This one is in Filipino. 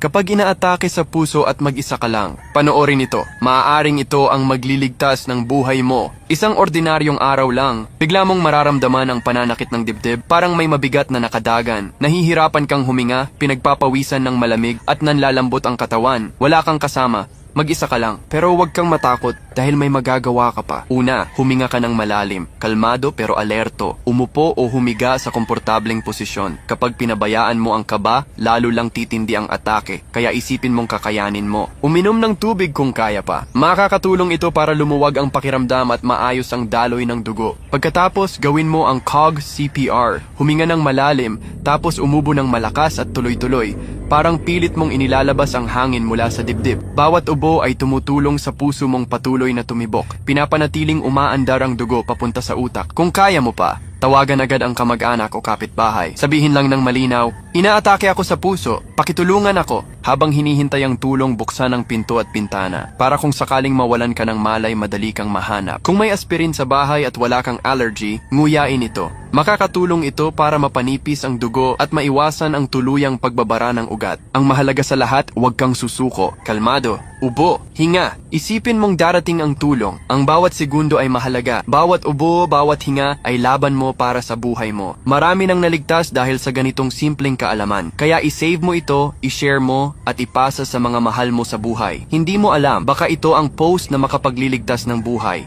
Kapag inaatake sa puso at mag-isa ka lang, panoorin ito. Maaaring ito ang magliligtas ng buhay mo. Isang ordinaryong araw lang, bigla mong mararamdaman ang pananakit ng dibdib, parang may mabigat na nakadagan. Nahihirapan kang huminga, pinagpapawisan ng malamig at nanlalambot ang katawan. Wala kang kasama. Mag-isa ka lang, pero huwag kang matakot dahil may magagawa ka pa. Una, huminga ka ng malalim, kalmado pero alerto. Umupo o humiga sa komportableng posisyon. Kapag pinabayaan mo ang kaba, lalo lang titindi ang atake, kaya isipin mong kakayanin mo. Uminom ng tubig kung kaya pa. Makakatulong ito para lumuwag ang pakiramdam at maayos ang daloy ng dugo. Pagkatapos, gawin mo ang COG CPR. Huminga ng malalim, tapos umubo ng malakas at tuloy-tuloy. Parang pilit mong inilalabas ang hangin mula sa dibdib. Bawat ubo ay tumutulong sa puso mong patuloy na tumibok. Pinapanatiling umaandar ang dugo papunta sa utak. Kung kaya mo pa, tawagan agad ang kamag-anak o kapitbahay. Sabihin lang ng malinaw, inaatake ako sa puso, pakitulungan ako. Habang hinihintay ang tulong, buksan ang pinto at pintana. Para kung sakaling mawalan ka ng malay, madali kang mahanap. Kung may aspirin sa bahay at wala kang allergy, nguyain ito. Makakatulong ito para mapanipis ang dugo at maiwasan ang tuluyang pagbabara ng ugat. Ang mahalaga sa lahat, huwag kang susuko. Kalmado, ubo, hinga. Isipin mong darating ang tulong. Ang bawat segundo ay mahalaga. Bawat ubo, bawat hinga ay laban mo para sa buhay mo. Marami nang naligtas dahil sa ganitong simpleng kaalaman. Kaya isave mo ito, ishare mo, at ipasa sa mga mahal mo sa buhay. Hindi mo alam, baka ito ang post na makapagliligtas ng buhay.